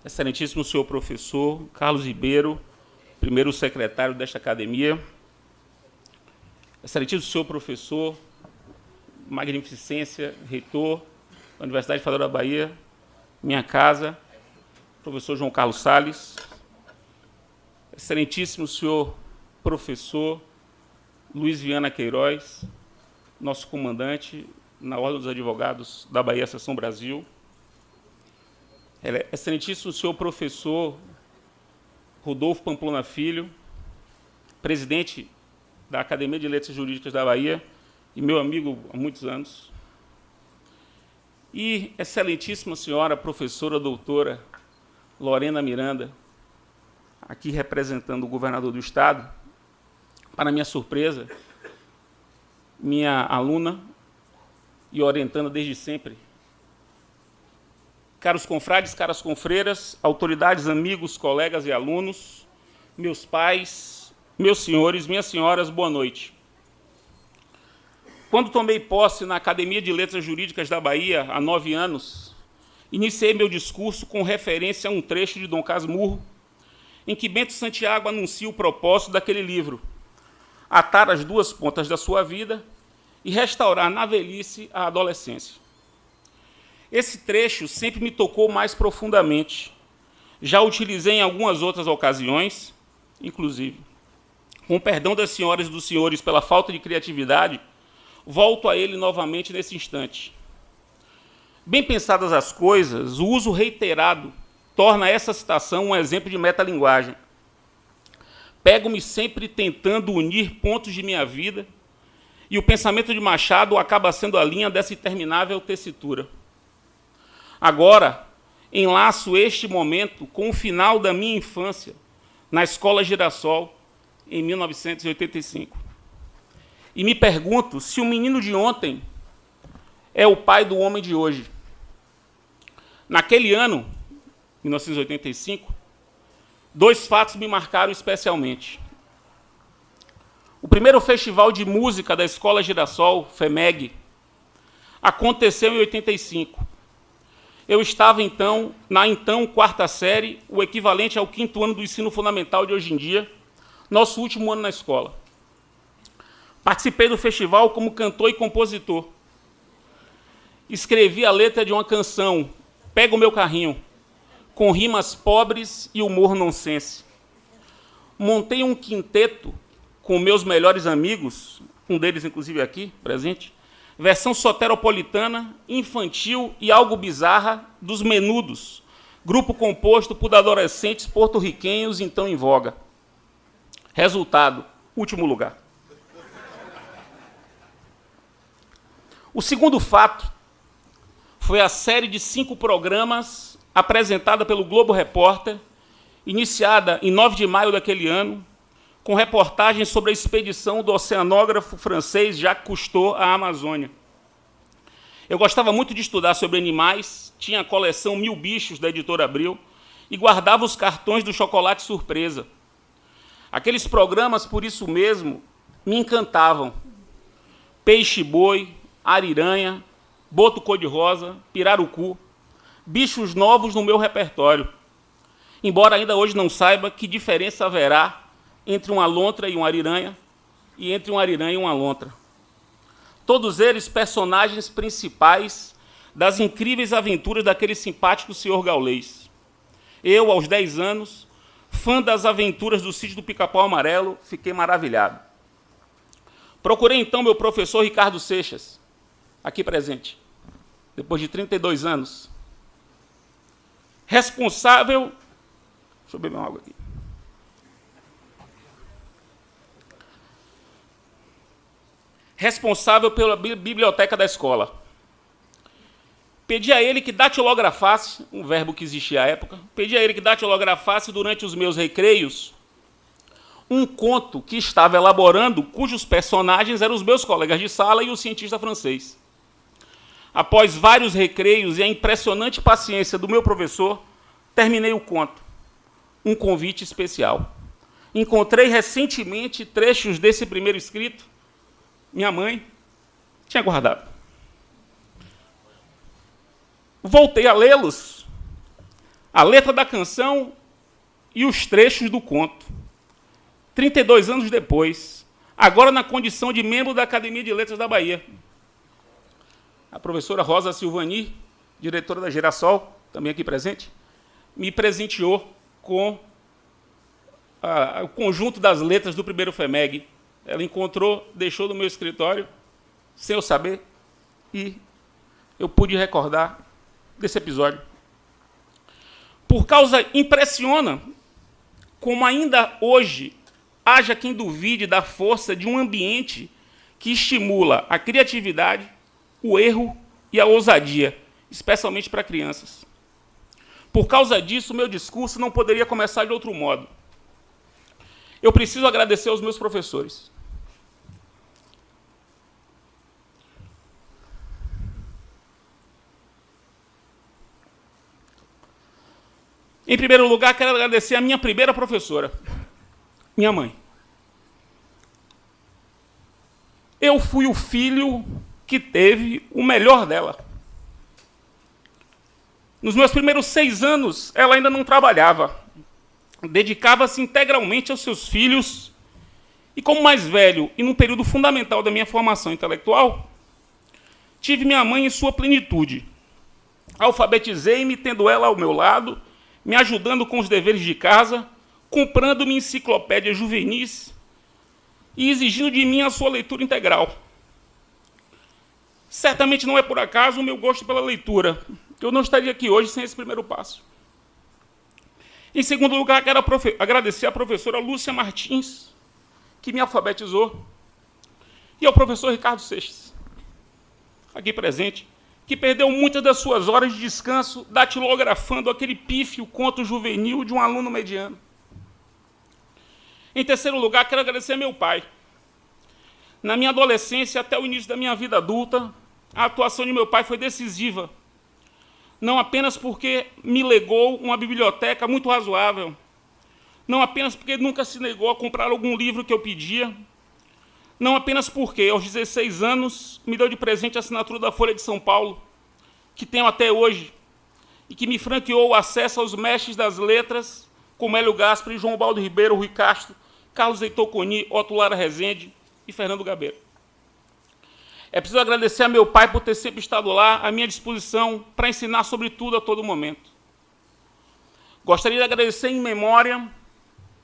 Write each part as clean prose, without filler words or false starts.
Excelentíssimo senhor professor Carlos Ribeiro, primeiro secretário desta academia, excelentíssimo senhor professor, magnificência, reitor da Universidade Federal da Bahia, minha casa, professor João Carlos Salles, excelentíssimo senhor professor Luiz Viana Queiroz, nosso comandante na Ordem dos Advogados da Bahia, Seção Brasil, excelentíssimo senhor professor Rodolfo Pamplona Filho, presidente da Academia de Letras Jurídicas da Bahia e meu amigo há muitos anos, e excelentíssima senhora professora doutora Lorena Miranda, aqui representando o governador do Estado, para minha surpresa, minha aluna e orientanda desde sempre. Caros confrades, caras confreiras, autoridades, amigos, colegas e alunos, meus pais, meus senhores, minhas senhoras, boa noite. Quando tomei posse na Academia de Letras Jurídicas da Bahia, há 9 anos, iniciei meu discurso com referência a um trecho de Dom Casmurro, em que Bento Santiago anuncia o propósito daquele livro: atar as duas pontas da sua vida e restaurar na velhice a adolescência. Esse trecho sempre me tocou mais profundamente. Já o utilizei em algumas outras ocasiões, inclusive. Com o perdão das senhoras e dos senhores pela falta de criatividade, volto a ele novamente nesse instante. Bem pensadas as coisas, o uso reiterado torna essa citação um exemplo de metalinguagem. Pego-me sempre tentando unir pontos de minha vida e o pensamento de Machado acaba sendo a linha dessa interminável tessitura. Agora, enlaço este momento com o final da minha infância na Escola Girassol, em 1985. E me pergunto se o menino de ontem é o pai do homem de hoje. Naquele ano, 1985, 2 fatos me marcaram especialmente. O primeiro festival de música da Escola Girassol, FEMEG, aconteceu em 85. Eu estava, então, na 4ª série, o equivalente ao 5º ano do ensino fundamental de hoje em dia, nosso último ano na escola. Participei do festival como cantor e compositor. Escrevi a letra de uma canção, Pega o Meu Carrinho, com rimas pobres e humor nonsense. Montei um quinteto com meus melhores amigos, um deles, inclusive, aqui, presente, versão soteropolitana, infantil e algo bizarra dos Menudos, grupo composto por adolescentes porto-riquenhos, então em voga. Resultado, último lugar. O segundo fato foi a série de 5 programas apresentada pelo Globo Repórter, iniciada em 9 de maio daquele ano, com reportagens sobre a expedição do oceanógrafo francês Jacques Cousteau à Amazônia. Eu gostava muito de estudar sobre animais, tinha a coleção 1000 Bichos da Editora Abril e guardava os cartões do chocolate surpresa. Aqueles programas, por isso mesmo, me encantavam. Peixe-boi, ariranha, boto cor-de-rosa, pirarucu, bichos novos no meu repertório. Embora ainda hoje não saiba que diferença haverá entre uma lontra e uma ariranha, e entre uma ariranha e uma lontra. Todos eles personagens principais das incríveis aventuras daquele simpático senhor gaulês. Eu, aos 10 anos, fã das aventuras do Sítio do Pica-Pau Amarelo, fiquei maravilhado. Procurei, então, meu professor Ricardo Seixas, aqui presente, depois de 32 anos, responsável... Deixa eu beber uma água aqui. Responsável pela biblioteca da escola. Pedi a ele que datilografasse, um verbo que existia à época, pedi a ele que datilografasse durante os meus recreios um conto que estava elaborando, cujos personagens eram os meus colegas de sala e o cientista francês. Após vários recreios e a impressionante paciência do meu professor, terminei o conto. Um convite especial. Encontrei recentemente trechos desse primeiro escrito. Minha mãe tinha guardado. Voltei a lê-los a letra da canção e os trechos do conto. 32 anos depois, agora na condição de membro da Academia de Letras da Bahia. A professora Rosa Silvani, diretora da Girassol, também aqui presente, me presenteou com o conjunto das letras do primeiro FEMEG. Ela encontrou, deixou no meu escritório, sem eu saber, e eu pude recordar desse episódio. Por causa, impressiona como ainda hoje haja quem duvide da força de um ambiente que estimula a criatividade, o erro e a ousadia, especialmente para crianças. Por causa disso, o meu discurso não poderia começar de outro modo. Eu preciso agradecer aos meus professores. Em primeiro lugar, quero agradecer a minha primeira professora, minha mãe. Eu fui o filho que teve o melhor dela. Nos meus primeiros 6 anos, ela ainda não trabalhava. Dedicava-se integralmente aos seus filhos. E como mais velho e num período fundamental da minha formação intelectual, tive minha mãe em sua plenitude. Alfabetizei-me tendo ela ao meu lado, me ajudando com os deveres de casa, comprando-me enciclopédias juvenis e exigindo de mim a sua leitura integral. Certamente não é por acaso o meu gosto pela leitura. Eu não estaria aqui hoje sem esse primeiro passo. Em segundo lugar, quero agradecer à professora Lúcia Martins, que me alfabetizou, e ao professor Ricardo Seixas, aqui presente, que perdeu muitas das suas horas de descanso datilografando aquele pífio conto juvenil de um aluno mediano. Em terceiro lugar, quero agradecer a meu pai. Na minha adolescência, até o início da minha vida adulta, a atuação de meu pai foi decisiva, não apenas porque me legou uma biblioteca muito razoável, não apenas porque nunca se negou a comprar algum livro que eu pedia, não apenas porque, aos 16 anos, me deu de presente a assinatura da Folha de São Paulo, que tenho até hoje, e que me franqueou o acesso aos mestres das letras, como Hélio Gaspari, João Baldo Ribeiro, Rui Castro, Carlos Heitor Coni, Otto Lara Rezende e Fernando Gabeira. É preciso agradecer a meu pai por ter sempre estado lá, à minha disposição, para ensinar sobre tudo a todo momento. Gostaria de agradecer em memória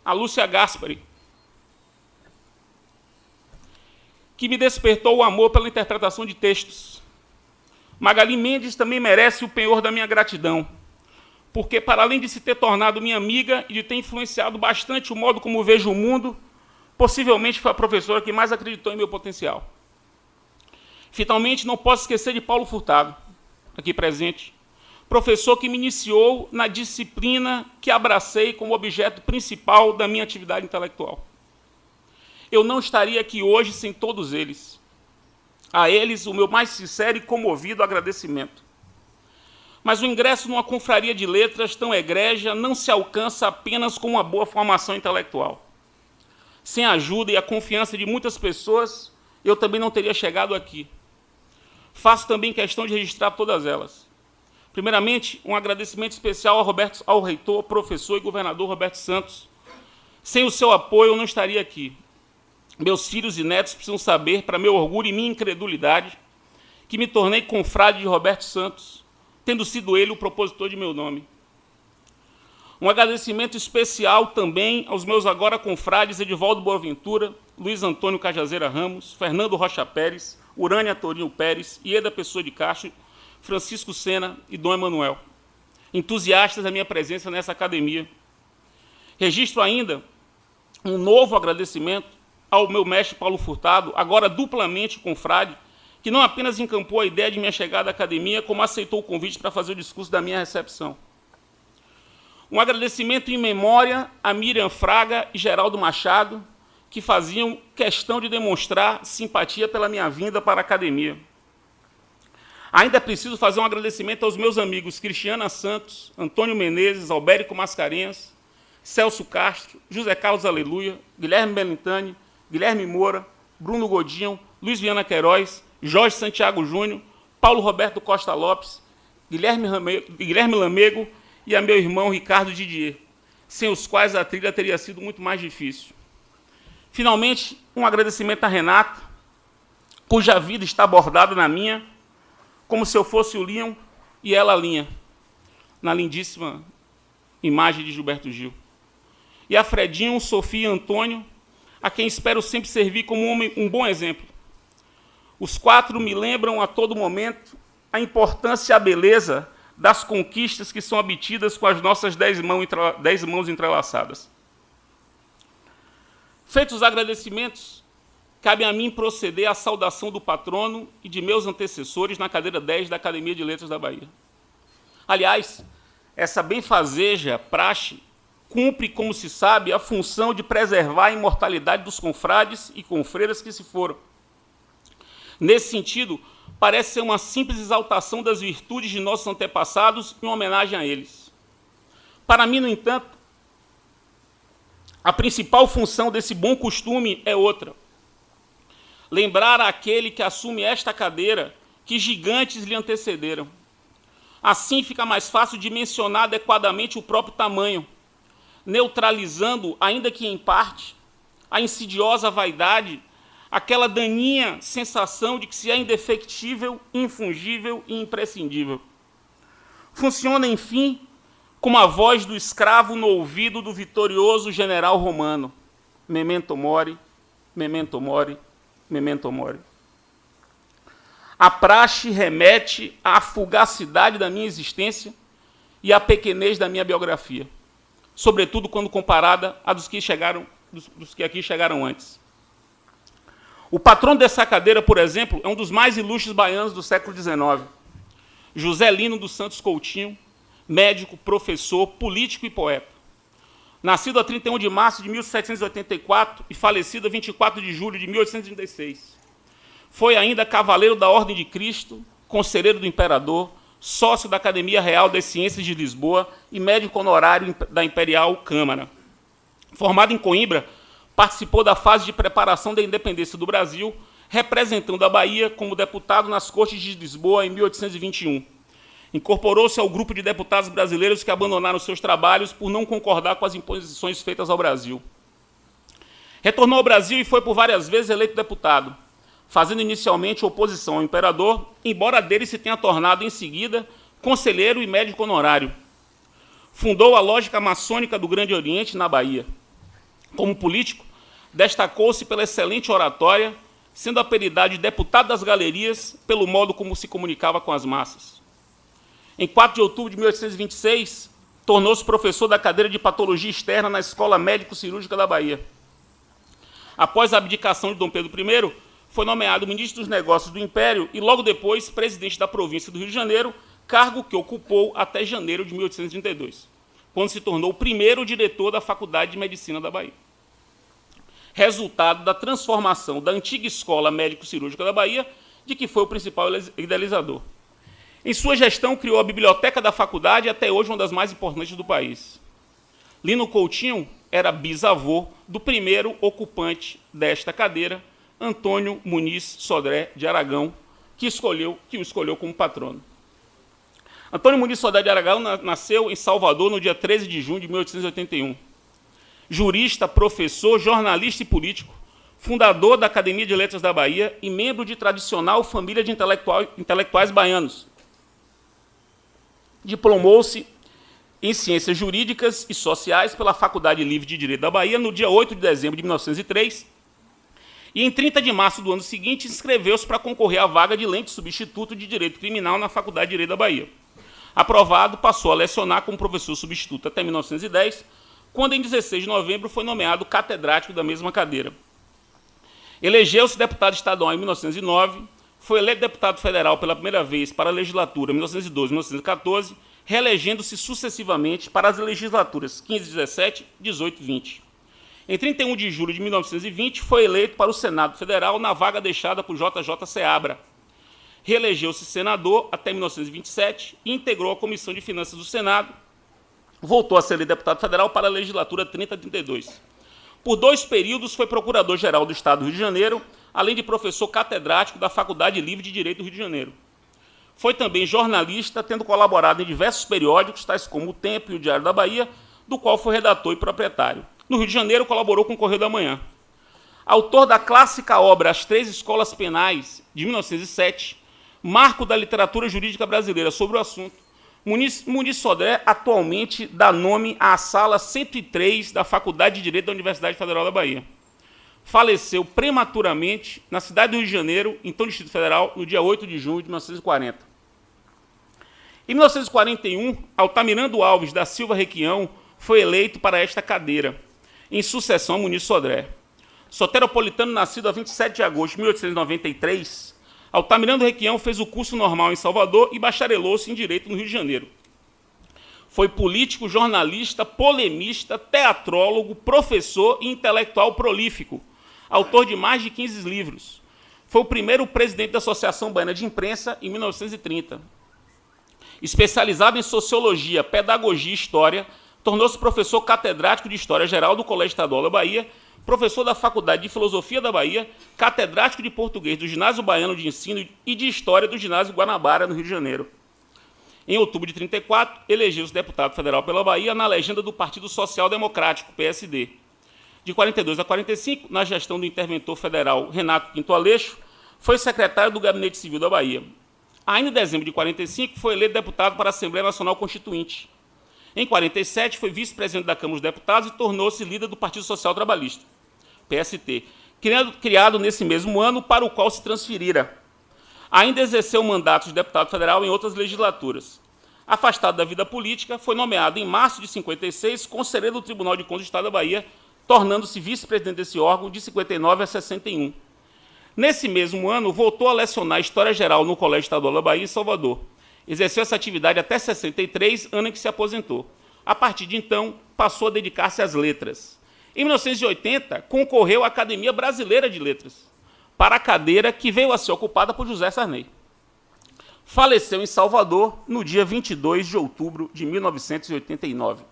a Lúcia Gaspari, que me despertou o amor pela interpretação de textos. Magali Mendes também merece o penhor da minha gratidão, porque, para além de se ter tornado minha amiga e de ter influenciado bastante o modo como vejo o mundo, possivelmente foi a professora que mais acreditou em meu potencial. Finalmente, não posso esquecer de Paulo Furtado, aqui presente, professor que me iniciou na disciplina que abracei como objeto principal da minha atividade intelectual. Eu não estaria aqui hoje sem todos eles. A eles, o meu mais sincero e comovido agradecimento. Mas o ingresso numa confraria de letras tão egrégia não se alcança apenas com uma boa formação intelectual. Sem a ajuda e a confiança de muitas pessoas, eu também não teria chegado aqui. Faço também questão de registrar todas elas. Primeiramente, um agradecimento especial ao reitor, professor e governador Roberto Santos. Sem o seu apoio, eu não estaria aqui. Meus filhos e netos precisam saber, para meu orgulho e minha incredulidade, que me tornei confrade de Roberto Santos, tendo sido ele o propositor de meu nome. Um agradecimento especial também aos meus agora confrades Edivaldo Boaventura, Luiz Antônio Cajazeira Ramos, Fernando Rocha Pérez, Urânia Torinho Pérez, Ieda Pessoa de Castro, Francisco Sena e Dom Emanuel, entusiastas da minha presença nessa academia. Registro ainda um novo agradecimento ao meu mestre Paulo Furtado, agora duplamente confrade, que não apenas encampou a ideia de minha chegada à academia, como aceitou o convite para fazer o discurso da minha recepção. Um agradecimento em memória a Miriam Fraga e Geraldo Machado, que faziam questão de demonstrar simpatia pela minha vinda para a academia. Ainda é preciso fazer um agradecimento aos meus amigos Cristiana Santos, Antônio Menezes, Albérico Mascarenhas, Celso Castro, José Carlos Aleluia, Guilherme Belintani, Guilherme Moura, Bruno Godinho, Luiz Viana Queiroz, Jorge Santiago Júnior, Paulo Roberto Costa Lopes, Guilherme Lamego e a meu irmão Ricardo Didier, sem os quais a trilha teria sido muito mais difícil. Finalmente, um agradecimento a Renata, cuja vida está bordada na minha, como se eu fosse o Leon e ela a linha, na lindíssima imagem de Gilberto Gil. E a Fredinho, Sofia e Antônio, a quem espero sempre servir como um bom exemplo. Os quatro me lembram a todo momento a importância e a beleza das conquistas que são obtidas com as nossas 10 mãos entrelaçadas. Feitos os agradecimentos, cabe a mim proceder à saudação do patrono e de meus antecessores na cadeira 10 da Academia de Letras da Bahia. Aliás, essa benfazeja praxe cumpre, como se sabe, a função de preservar a imortalidade dos confrades e confreiras que se foram. Nesse sentido, parece ser uma simples exaltação das virtudes de nossos antepassados em homenagem a eles. Para mim, no entanto, a principal função desse bom costume é outra. Lembrar àquele que assume esta cadeira que gigantes lhe antecederam. Assim fica mais fácil de mencionar adequadamente o próprio tamanho, neutralizando, ainda que em parte, a insidiosa vaidade, aquela daninha sensação de que se é indefectível, infungível e imprescindível. Funciona, enfim, como a voz do escravo no ouvido do vitorioso general romano. Memento mori, memento mori, memento mori. A praxe remete à fugacidade da minha existência e à pequenez da minha biografia, sobretudo quando comparada à dos que aqui chegaram antes. O patrono dessa cadeira, por exemplo, é um dos mais ilustres baianos do século XIX, José Lino dos Santos Coutinho, médico, professor, político e poeta. Nascido a 31 de março de 1784 e falecido a 24 de julho de 1836. Foi ainda cavaleiro da Ordem de Cristo, conselheiro do imperador, sócio da Academia Real das Ciências de Lisboa e médico honorário da Imperial Câmara. Formado em Coimbra, participou da fase de preparação da independência do Brasil, representando a Bahia como deputado nas Cortes de Lisboa em 1821. Incorporou-se ao grupo de deputados brasileiros que abandonaram seus trabalhos por não concordar com as imposições feitas ao Brasil. Retornou ao Brasil e foi por várias vezes eleito deputado, fazendo inicialmente oposição ao imperador, embora dele se tenha tornado em seguida conselheiro e médico honorário. Fundou a Lógica Maçônica do Grande Oriente, na Bahia. Como político, destacou-se pela excelente oratória, sendo apelidado de deputado das galerias pelo modo como se comunicava com as massas. Em 4 de outubro de 1826, tornou-se professor da cadeira de Patologia Externa na Escola Médico-Cirúrgica da Bahia. Após a abdicação de Dom Pedro I, foi nomeado ministro dos Negócios do Império e, logo depois, presidente da província do Rio de Janeiro, cargo que ocupou até janeiro de 1832, quando se tornou o primeiro diretor da Faculdade de Medicina da Bahia. Resultado da transformação da antiga Escola Médico-Cirúrgica da Bahia, de que foi o principal idealizador. Em sua gestão, criou a biblioteca da faculdade, até hoje uma das mais importantes do país. Lino Coutinho era bisavô do primeiro ocupante desta cadeira, Antônio Muniz Sodré de Aragão, que o escolheu como patrono. Antônio Muniz Sodré de Aragão nasceu em Salvador no dia 13 de junho de 1881. Jurista, professor, jornalista e político, fundador da Academia de Letras da Bahia e membro de tradicional família de intelectuais baianos. Diplomou-se em Ciências Jurídicas e Sociais pela Faculdade Livre de Direito da Bahia no dia 8 de dezembro de 1903 e, em 30 de março do ano seguinte, inscreveu-se para concorrer à vaga de lente substituto de Direito Criminal na Faculdade de Direito da Bahia. Aprovado, passou a lecionar como professor substituto até 1910, quando, em 16 de novembro, foi nomeado catedrático da mesma cadeira. Elegeu-se deputado estadual em 1909, foi eleito deputado federal pela primeira vez para a legislatura 1912 e 1914, reelegendo-se sucessivamente para as legislaturas 15, 17, 18 e 20. Em 31 de julho de 1920, foi eleito para o Senado Federal na vaga deixada por J.J. Seabra. Reelegeu-se senador até 1927 e integrou a Comissão de Finanças do Senado. Voltou a ser deputado federal para a legislatura 30 a 32. Por 2 períodos, foi procurador-geral do Estado do Rio de Janeiro, além de professor catedrático da Faculdade Livre de Direito do Rio de Janeiro. Foi também jornalista, tendo colaborado em diversos periódicos, tais como O Tempo e o Diário da Bahia, do qual foi redator e proprietário. No Rio de Janeiro, colaborou com o Correio da Manhã. Autor da clássica obra As Três Escolas Penais, de 1907, marco da literatura jurídica brasileira sobre o assunto, Muniz Sodré atualmente dá nome à Sala 103 da Faculdade de Direito da Universidade Federal da Bahia. Faleceu prematuramente na cidade do Rio de Janeiro, então Distrito Federal, no dia 8 de junho de 1940. Em 1941, Altamirando Alves da Silva Requião foi eleito para esta cadeira, em sucessão a Muniz Sodré. Soteropolitano, nascido a 27 de agosto de 1893, Altamirando Requião fez o curso normal em Salvador e bacharelou-se em Direito no Rio de Janeiro. Foi político, jornalista, polemista, teatrólogo, professor e intelectual prolífico, autor de mais de 15 livros. Foi o primeiro presidente da Associação Baiana de Imprensa em 1930. Especializado em Sociologia, Pedagogia e História, tornou-se professor catedrático de História Geral do Colégio Estadual da Bahia, professor da Faculdade de Filosofia da Bahia, catedrático de Português do Ginásio Baiano de Ensino e de História do Ginásio Guanabara, no Rio de Janeiro. Em outubro de 1934, elegeu-se deputado federal pela Bahia na legenda do Partido Social Democrático, PSD. De 42 a 45, na gestão do interventor federal Renato Pinto Aleixo, foi secretário do Gabinete Civil da Bahia. Ainda em dezembro de 45, foi eleito deputado para a Assembleia Nacional Constituinte. Em 47, foi vice-presidente da Câmara dos Deputados e tornou-se líder do Partido Social Trabalhista, PST, criado nesse mesmo ano, para o qual se transferira. Ainda exerceu o mandato de deputado federal em outras legislaturas. Afastado da vida política, foi nomeado em março de 56 conselheiro do Tribunal de Contas do Estado da Bahia, tornando-se vice-presidente desse órgão de 59 a 61. Nesse mesmo ano, voltou a lecionar História Geral no Colégio Estadual da Bahia, em Salvador. Exerceu essa atividade até 63, ano em que se aposentou. A partir de então, passou a dedicar-se às letras. Em 1980, concorreu à Academia Brasileira de Letras, para a cadeira que veio a ser ocupada por José Sarney. Faleceu em Salvador no dia 22 de outubro de 1989.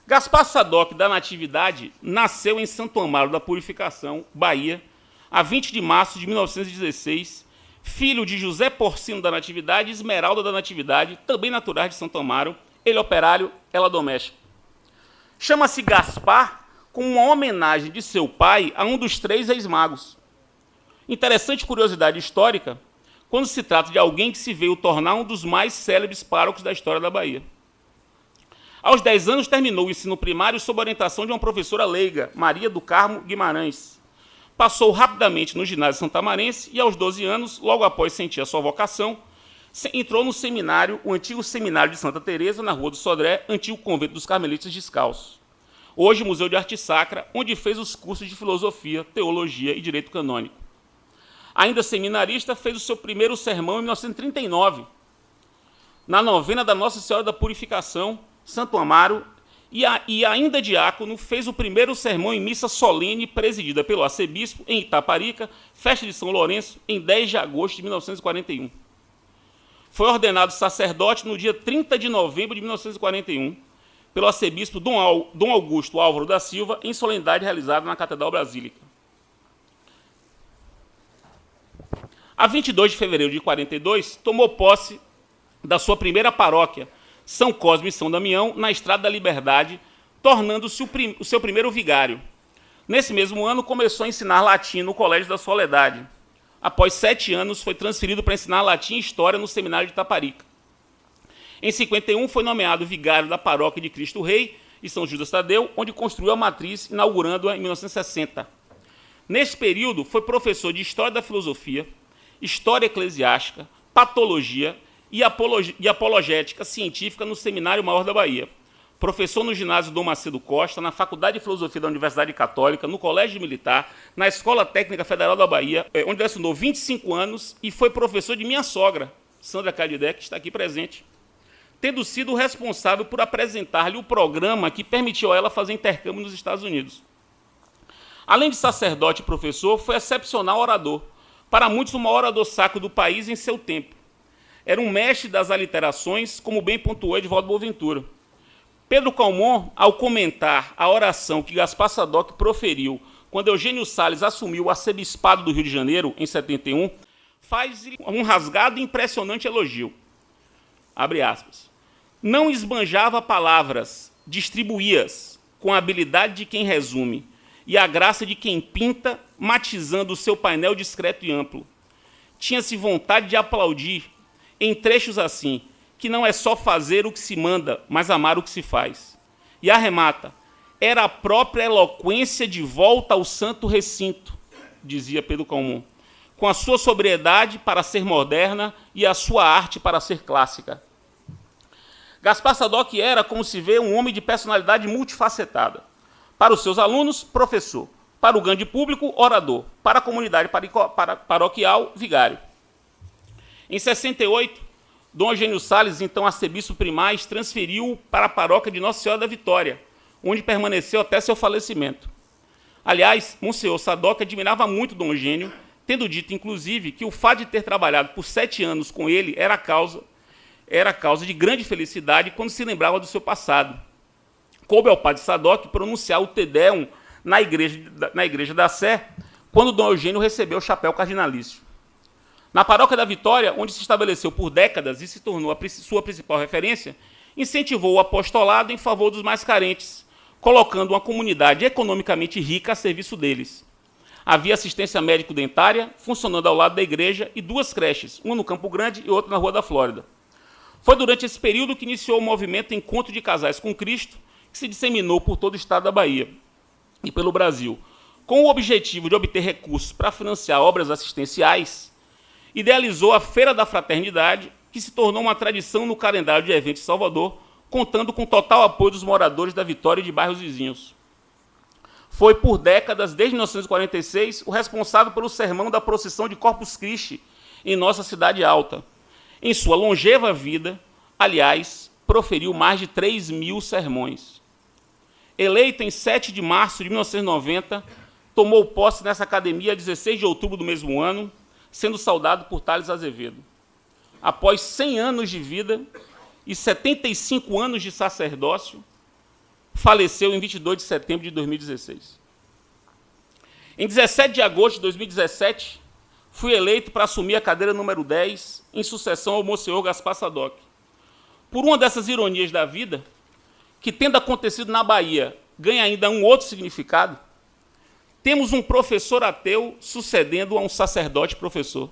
Gaspar Sadoc da Natividade nasceu em Santo Amaro da Purificação, Bahia, a 20 de março de 1916, filho de José Porcino da Natividade e Esmeralda da Natividade, também naturais de Santo Amaro, ele operário, ela doméstica. Chama-se Gaspar como uma homenagem de seu pai a um dos 3 ex-magos. Interessante curiosidade histórica, quando se trata de alguém que se veio tornar um dos mais célebres párocos da história da Bahia. Aos 10 anos, terminou o ensino primário sob orientação de uma professora leiga, Maria do Carmo Guimarães. Passou rapidamente no ginásio santamarense e, aos 12 anos, logo após sentir a sua vocação, entrou no seminário, o antigo Seminário de Santa Teresa, na Rua do Sodré, antigo convento dos Carmelitas Descalços. Hoje, Museu de Arte Sacra, onde fez os cursos de Filosofia, Teologia e Direito Canônico. Ainda seminarista, fez o seu primeiro sermão em 1939, na novena da Nossa Senhora da Purificação, Santo Amaro, e ainda diácono, fez o primeiro sermão em missa solene presidida pelo arcebispo em Itaparica, festa de São Lourenço, em 10 de agosto de 1941. Foi ordenado sacerdote no dia 30 de novembro de 1941, pelo arcebispo Dom Augusto Álvaro da Silva, em solenidade realizada na Catedral Basílica. A 22 de fevereiro de 42, tomou posse da sua primeira paróquia, São Cosme e São Damião, na Estrada da Liberdade, tornando-se o seu primeiro vigário. Nesse mesmo ano, começou a ensinar latim no Colégio da Soledade. Após 7 anos, foi transferido para ensinar latim e história no Seminário de Itaparica. Em 51, foi nomeado vigário da Paróquia de Cristo Rei e São Judas Tadeu, onde construiu a matriz, inaugurando-a em 1960. Neste período, foi professor de História da Filosofia, História Eclesiástica, Patologia e Apologética Científica no Seminário Maior da Bahia. Professor no Ginásio Dom Macedo Costa, na Faculdade de Filosofia da Universidade Católica, no Colégio Militar, na Escola Técnica Federal da Bahia, onde lecionou 25 anos e foi professor de minha sogra, Sandra Cadidé, que está aqui presente, tendo sido o responsável por apresentar-lhe o programa que permitiu a ela fazer intercâmbio nos Estados Unidos. Além de sacerdote e professor, foi excepcional orador, para muitos o maior orador sacro do país em seu tempo. Era um mestre das aliterações, como bem pontuou Edvaldo Boaventura. Pedro Calmon, ao comentar a oração que Gaspar Sadoc proferiu quando Eugênio Salles assumiu o arcebispado do Rio de Janeiro, em 71, faz-lhe um rasgado e impressionante elogio. Abre aspas. Não esbanjava palavras, distribuía-as, com a habilidade de quem resume e a graça de quem pinta, matizando o seu painel discreto e amplo. Tinha-se vontade de aplaudir, em trechos assim, que não é só fazer o que se manda, mas amar o que se faz. E arremata, era a própria eloquência de volta ao santo recinto, dizia Pedro Calmon, com a sua sobriedade para ser moderna e a sua arte para ser clássica. Gaspar Sadoc era, como se vê, um homem de personalidade multifacetada. Para os seus alunos, professor. Para o grande público, orador. Para a comunidade paroquial, vigário. Em 68, Dom Eugênio Salles, então arcebispo primaz, transferiu para a paróquia de Nossa Senhora da Vitória, onde permaneceu até seu falecimento. Aliás, Monsenhor Sadoc admirava muito Dom Eugênio, tendo dito, inclusive, que o fato de ter trabalhado por 7 anos com ele era causa de grande felicidade quando se lembrava do seu passado. Coube ao padre Sadoc pronunciar o Te Deum na igreja da Sé, quando Dom Eugênio recebeu o chapéu cardinalício. Na paróquia da Vitória, onde se estabeleceu por décadas e se tornou sua principal referência, incentivou o apostolado em favor dos mais carentes, colocando uma comunidade economicamente rica a serviço deles. Havia assistência médico-dentária, funcionando ao lado da igreja, e 2 creches, uma no Campo Grande e outra na Rua da Flórida. Foi durante esse período que iniciou o movimento Encontro de Casais com Cristo, que se disseminou por todo o estado da Bahia e pelo Brasil. Com o objetivo de obter recursos para financiar obras assistenciais, idealizou a Feira da Fraternidade, que se tornou uma tradição no calendário de eventos de Salvador, contando com total apoio dos moradores da Vitória e de bairros vizinhos. Foi por décadas, desde 1946, o responsável pelo sermão da procissão de Corpus Christi em nossa cidade alta. Em sua longeva vida, aliás, proferiu mais de 3.000 sermões. Eleito em 7 de março de 1990, tomou posse nessa academia a 16 de outubro do mesmo ano, sendo saudado por Tales Azevedo. Após 100 anos de vida e 75 anos de sacerdócio, faleceu em 22 de setembro de 2016. Em 17 de agosto de 2017, fui eleito para assumir a cadeira número 10, em sucessão ao Monsenhor Gaspar Sadoc. Por uma dessas ironias da vida, que tendo acontecido na Bahia, ganha ainda um outro significado, temos um professor ateu sucedendo a um sacerdote professor.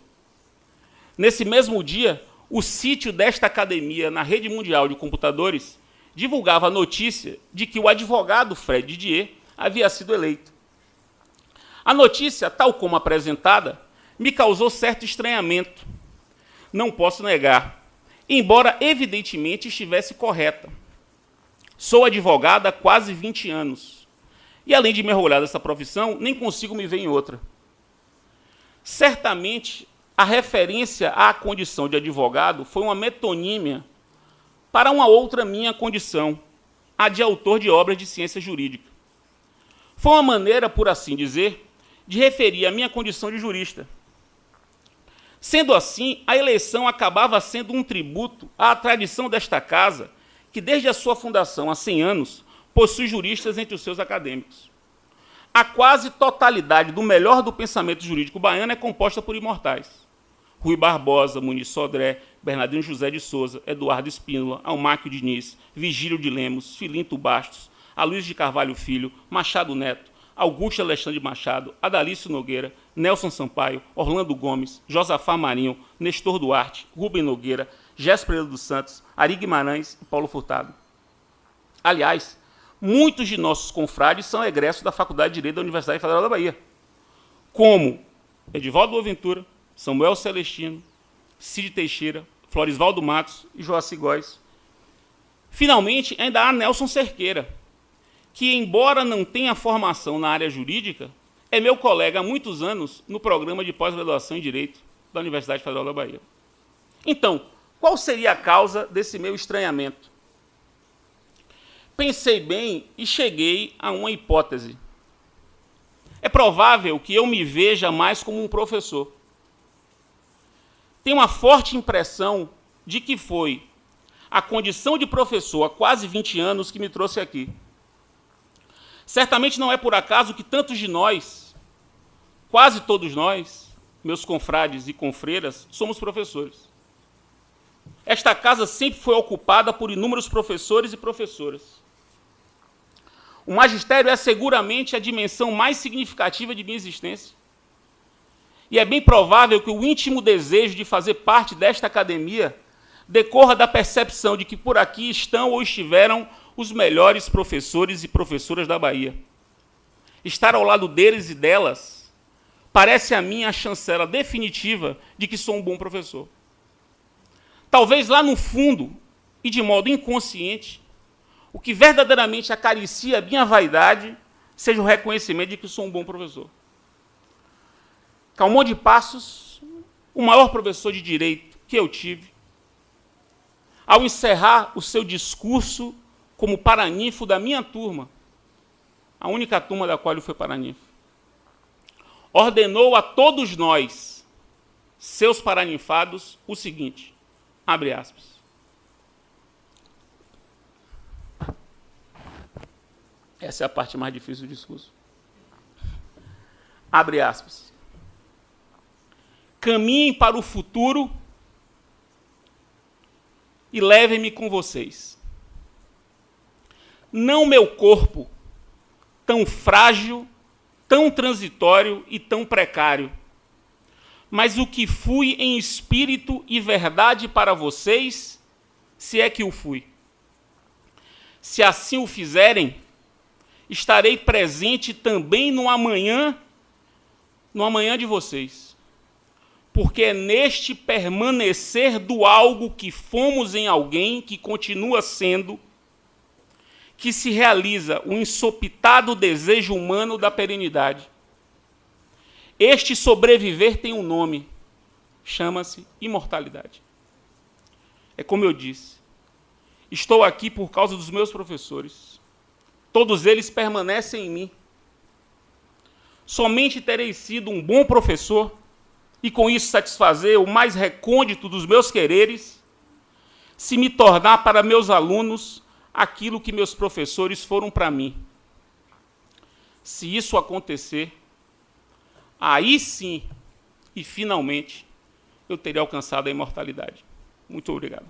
Nesse mesmo dia, o sítio desta academia na rede mundial de computadores divulgava a notícia de que o advogado Fred Didier havia sido eleito. A notícia, tal como apresentada, me causou certo estranhamento. Não posso negar, embora evidentemente estivesse correta. Sou advogado há quase 20 anos. E, além de me orgulhar dessa profissão, nem consigo me ver em outra. Certamente, a referência à condição de advogado foi uma metonímia para uma outra minha condição, a de autor de obras de ciência jurídica. Foi uma maneira, por assim dizer, de referir a minha condição de jurista. Sendo assim, a eleição acabava sendo um tributo à tradição desta casa, que desde a sua fundação há 100 anos, possui juristas entre os seus acadêmicos. A quase totalidade do melhor do pensamento jurídico baiano é composta por imortais. Rui Barbosa, Muniz Sodré, Bernardino José de Souza, Eduardo Espínola, Almáquio Diniz, Vigílio de Lemos, Filinto Bastos, Aloysio de Carvalho Filho, Machado Neto, Augusto Alexandre Machado, Adalício Nogueira, Nelson Sampaio, Orlando Gomes, Josafá Marinho, Nestor Duarte, Rubem Nogueira, Géspero Pereira dos Santos, Ari Guimarães e Paulo Furtado. Aliás, muitos de nossos confrades são egressos da Faculdade de Direito da Universidade Federal da Bahia, como Edivaldo Boaventura, Samuel Celestino, Cid Teixeira, Florisvaldo Matos e Joaci Góes. Finalmente, ainda há Nelson Cerqueira, que, embora não tenha formação na área jurídica, é meu colega há muitos anos no programa de pós-graduação em Direito da Universidade Federal da Bahia. Então, qual seria a causa desse meu estranhamento? Pensei bem e cheguei a uma hipótese. É provável que eu me veja mais como um professor. Tenho uma forte impressão de que foi a condição de professor há quase 20 anos que me trouxe aqui. Certamente não é por acaso que tantos de nós, quase todos nós, meus confrades e confreiras, somos professores. Esta casa sempre foi ocupada por inúmeros professores e professoras. O magistério é seguramente a dimensão mais significativa de minha existência. E é bem provável que o íntimo desejo de fazer parte desta academia decorra da percepção de que por aqui estão ou estiveram os melhores professores e professoras da Bahia. Estar ao lado deles e delas parece a mim a chancela definitiva de que sou um bom professor. Talvez lá no fundo, e de modo inconsciente, o que verdadeiramente acaricia a minha vaidade seja o reconhecimento de que sou um bom professor. Calmon de Passos, o maior professor de direito que eu tive, ao encerrar o seu discurso como paraninfo da minha turma, a única turma da qual ele foi paraninfo, ordenou a todos nós, seus paraninfados, o seguinte, abre aspas. Essa é a parte mais difícil do discurso. Abre aspas. Caminhem para o futuro e levem-me com vocês. Não meu corpo, tão frágil, tão transitório e tão precário, mas o que fui em espírito e verdade para vocês, se é que o fui. Se assim o fizerem, estarei presente também no amanhã de vocês. Porque é neste permanecer do algo que fomos em alguém, que continua sendo, que se realiza o ensopitado desejo humano da perenidade. Este sobreviver tem um nome, chama-se imortalidade. É como eu disse, estou aqui por causa dos meus professores. Todos eles permanecem em mim. Somente terei sido um bom professor e com isso satisfazer o mais recôndito dos meus quereres, se me tornar para meus alunos aquilo que meus professores foram para mim. Se isso acontecer, aí sim, e finalmente, eu terei alcançado a imortalidade. Muito obrigado.